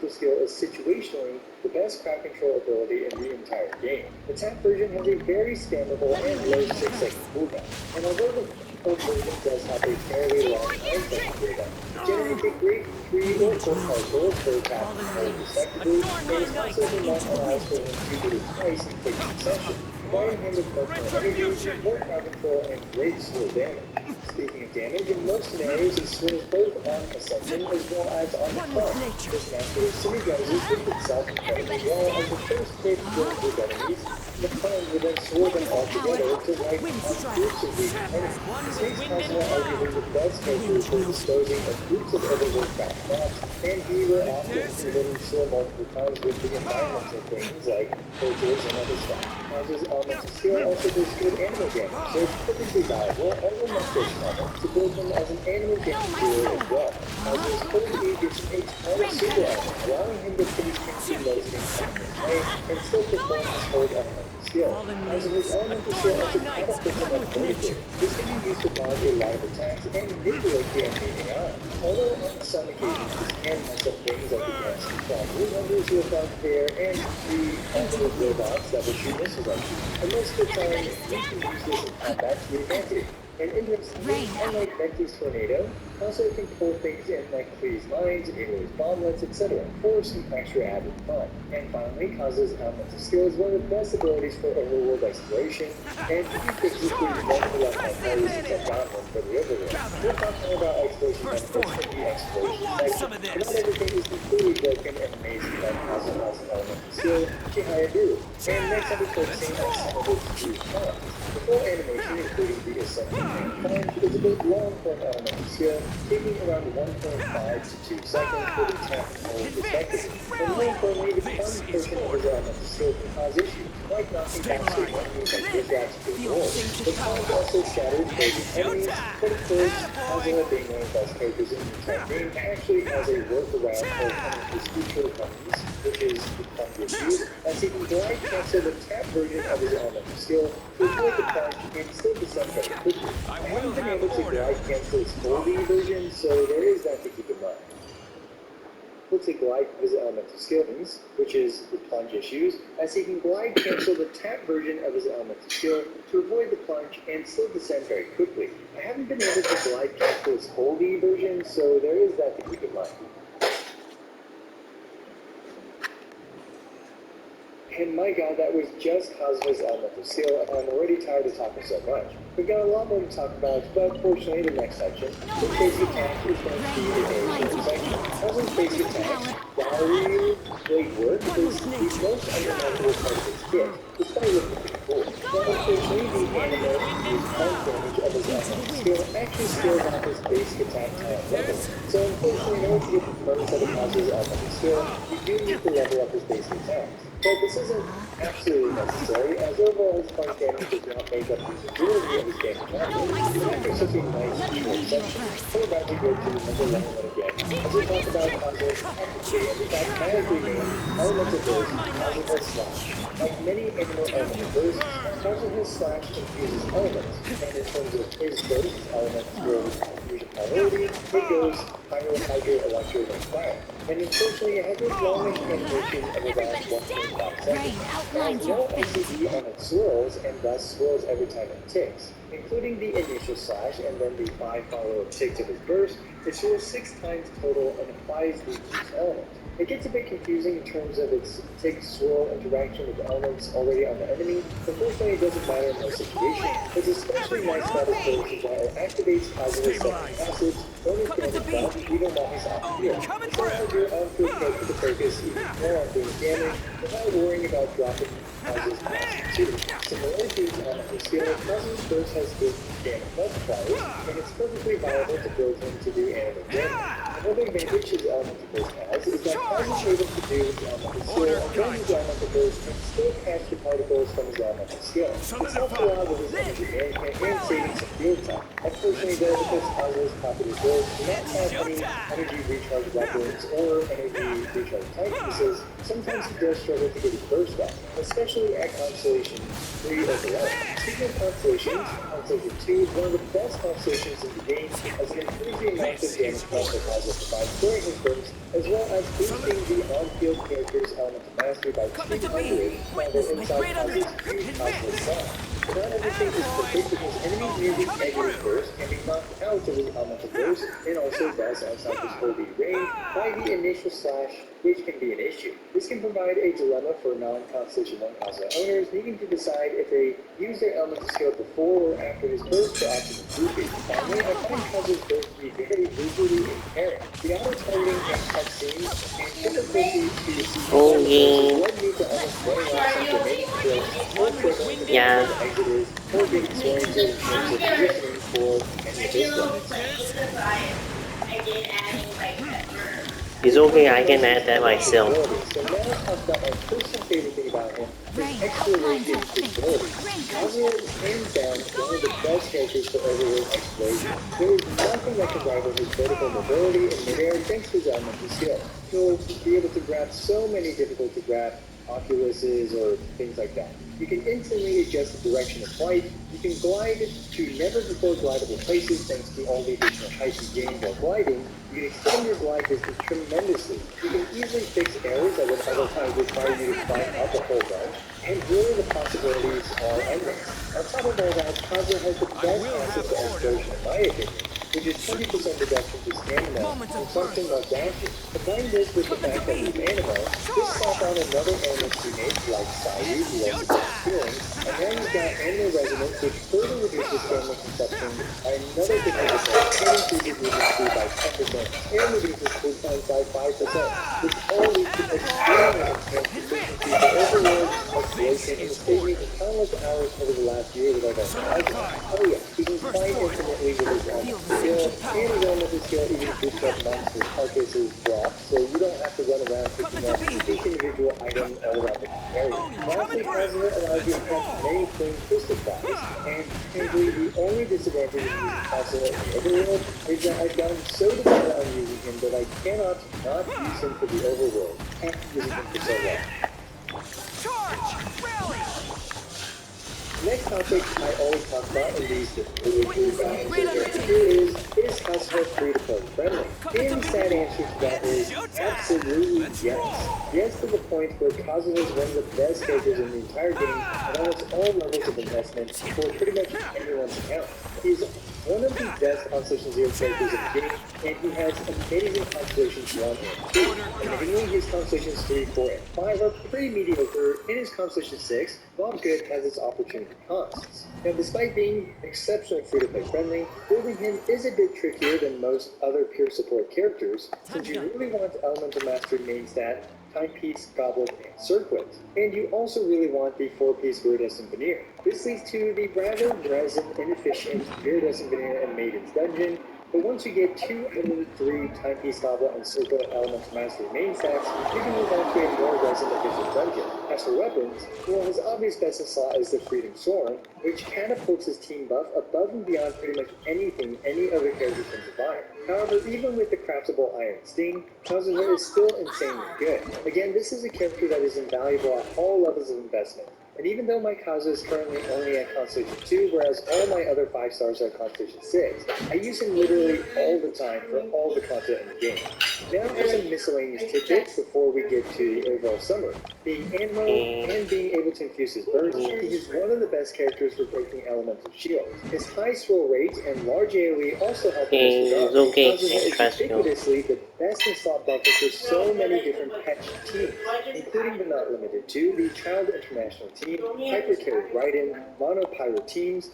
elemental skill is situationally the best crowd control ability in the entire game. The tap version has a very spammable and low 6-second cooldown, and although the default version does have a fairly long 9-second cooldown, it generates a great 3 or 4 particles per tap and hold respectively, and is also the one allows for him to do it twice in quick succession, providing him with much more energy, more crowd control, and great slow damage. Speaking of damage, in most scenarios he swings both on ascension as well as on the climb. This naturally synergizes with itself incredibly well as the first hit kills with enemies, and the climb will then sword them all together to wipe out groups of weak enemies. This makes Cosmo arguably the best character for disposing of groups of overworked back mobs, and he will often converting Soul multiple times with the environmental things like torches and other stuff. Cosmo's elemental skill also does good animal damage, so it's perfectly viable and will not get to build him as an animal damage dealer as well. Cosmo's cold agents takes all of super element, allowing him to finish consuming those things and still perform his cold elemental skill. As of his elemental skill as a catapult of furniture, this can be used to dodge a lot of attacks and manipulate the enemy eye. Although on some occasions this can mess up things like against strong blue hunters who are found there and the alternate robots that will shoot missiles at you. And most of the time, you can use this in combat to your advantage. And interestingly, unlike Vector's Tornado, also can pull things in like Klee's mines, Aloy's bomblets, etc. for some extra added fun. And finally, Kazu's elemental skill is one of the best abilities for overworld exploration, and he fixes the multiple left-hand players that got one for the overworld. We're talking about exploration methods in the exploration section, but not everything is completely broken and amazing like Kazu has an elemental skill, Chihaya do. And next I'll be focusing on some of its huge times. The full animation, including the ascension and climb, is a bit long for an elemental skill, taking around 1.5 to 2 seconds for the tap and hold respectively. And more importantly, the climb portion of his elemental skill can cause issues, like knocking back certain enemies like wizards to the wall. The climb also shatters frozen enemies, but of course, Kazuha being one of the best characters in the entire game, actually has a workaround for one of his future enemies, which is the plunge issue, as he can glide cancel the tap version of his elemental skill to avoid the plunge and still descend very quickly. I haven't been able to glide cancel his 4D version, so there is that to keep in mind. We'll take glide for his elemental skills, which is the plunge issues, as he can glide cancel the tap version of his elemental skill to avoid the plunge and still descend very quickly. I haven't been able to glide cancel his 4D version, so there is that to keep in mind. And my god, that was just Kazuha's elemental skill, and I'm already tired of talking so much. We've got a lot more to talk about, but fortunately the next section, his basic attack, is going to be a very short section. Kazuha's basic attack, while really great work, is the most unremarkable part of his kit, despite looking pretty cool. But unfortunately, the anime used punch damage of his elemental skill actually scales off his basic attack time level. So unfortunately, in order to get the bonus out of Kazuha's elemental skill, you do need to level up his basic attacks. But this isn't absolutely necessary, as overall his punch damage does not make up the majority of his damage output. And after such a nice short section, we're about to go to number 11 again, as we talk about Kazuha's technically and in fact magically named elemental burst, Kazuha's slash. Like many animal elemental bursts, Kazuha's slash confuses elements, and in terms of his burst, elements goes fusion priority, it goes pyro, hydro, electro, and fire. And unfortunately, it has a longish animation of around 1.5 seconds. It has no SCD on its swirls, and thus swirls every time it ticks. Including the initial slash and then the 5 follow-up ticks of his burst, it swirls 6 times total and applies the each element. It gets a bit confusing in terms of its tick-swirl interaction with elements already on the enemy, but fortunately it doesn't matter in most situations. It's especially nice about its burst is that it activates Kazuha's second passage, bonus damage buff, even while he's off the field. So as you're on field close to the focus, even more on doing damage, without worrying about dropping Kazuha's passage too. Similarly to his elemental skill, Kazuha's burst has good damage multipliers, and it's perfectly viable to build him to do animal damage. Another advantage his elemental burst has is that Kazuha's able to do his elemental skill and then his elemental burst and still catch the particles from his elemental skill. This helps a lot with his energy management and saving some field time. Unfortunately though, because Kazuha's popular builds do not have any energy recharge weapons or energy supercharged timepieces, sometimes he does struggle to get his burst off, especially at Constellation 3 overall. Speaking of Constellations, Constellation 2 is one of the best constellations in the game as it improves the amount of damage Master Kazuha provides during his burst, as well as boosting the on-field character's elemental mastery by 200 while they're inside Kazuha's huge Cosmic Song. Not everything is perfect because enemies near the edge of his burst can be knocked out of his elemental burst and also does outside his full range by the initial slash, which can be an issue. This can provide a dilemma for non-Constellation 1 Kazuha owners needing to decide if they use their elemental skill before or after his burst for optimal grouping. Finally, I find Kazuha's burst to be very visually impairing. The auto-targeting and cutscenes and difficulty to see led me to almost running off some remaining skills or triggering the exiters or being disoriented in terms of positioning for any of his weapons. It's okay, I can add that myself. So now let's talk about my personal favorite thing about him, his exploration capabilities. Kazuha is hands down one of the best characters for overworld exploration. There is nothing that can rival his vertical mobility in midair thanks to his elemental skill. He'll be able to grab so many difficult to grab oculuses or things like that. You can instantly adjust the direction of flight. You can glide to never before glidable places thanks to all the additional height you gain while gliding. You can extend your glide distance tremendously. You can easily fix errors that would otherwise require you to climb up a whole bunch. And really the possibilities are endless. On top of all that, Kazuha has the best access to exploration in my opinion, which is 20% reduction to stamina consumption while dashing. Combine this with the fact that he's animal, just slap on another animal teammate like Sayu, who has the best feelings, and now you've got animal resonance, which further reduces animal consumption by another 50%, and increases movement speed by 10%, and reduces cool time by 5%, which all leads to extremely enhanced efficiency for overworld exploration and saved me countless hours over the last year with our Oh yeah, he can fight infinitely with his elemental skill, and his elemental skill even boosts up monsters' carcasses drop, so you don't have to run around picking up each individual item all around the area. Lastly, Kazuha allows you to catch many twin crystal flies, and frankly, the only disadvantage of using Kazuha in the overworld is that I've gotten so dependent on using him that I cannot not use him for the overworld, after using him for so long. Next topic I always talk about in these is Kazuha free-to-play friendly? And the sad answer to that is absolutely yes. Yes to the point where Kazuha is one of the best characters in the entire game at almost all levels of investment for pretty much anyone's account. He's one of the best Constellation 0 characters in the game, and he has amazing Constellations 1 and 2. Admittedly, his Constellations 3, 4, and 5 are pretty mediocre, and his Constellation 6, while good, has its opportunity costs. Now, despite being exceptionally free-to-play friendly, building him is a bit trickier than most other pure support characters, since you really want Elemental Mastery main stat, Timepiece, Goblet, and Circlet. And you also really want the 4-piece Viridescent Veneer. This leads to the rather resin inefficient Viridescent Veneer and Maiden's Dungeon, but once you get 2 out of the 3 Timepiece, Goblet, and Circlet Elemental Mastery main stats, you can move on to a more resin efficient dungeon. As for weapons, well, his obvious best in slot is the Freedom Sword, which catapults his team buff above and beyond pretty much anything any other character can provide. However, even with the craftable Iron Sting, Kazuha is still insanely good. Again, this is a character that is invaluable at all levels of investment. And even though my Kazuha is currently only at Constellation 2, whereas all my other 5 stars are at Constellation 6, I use him literally all the time for all the content in the game. Now for some miscellaneous tidbits before we get to the overall summary. Being ammo and being able to infuse his burst, he is one of the best characters for breaking elemental shields. His high swirl rate and large AoE also help in this regard. Kazuha is ubiquitously the best in slot buffer for so many different patch teams, including but not limited to the Child International team, Hyper Carry Raiden, Mono Pyro teams,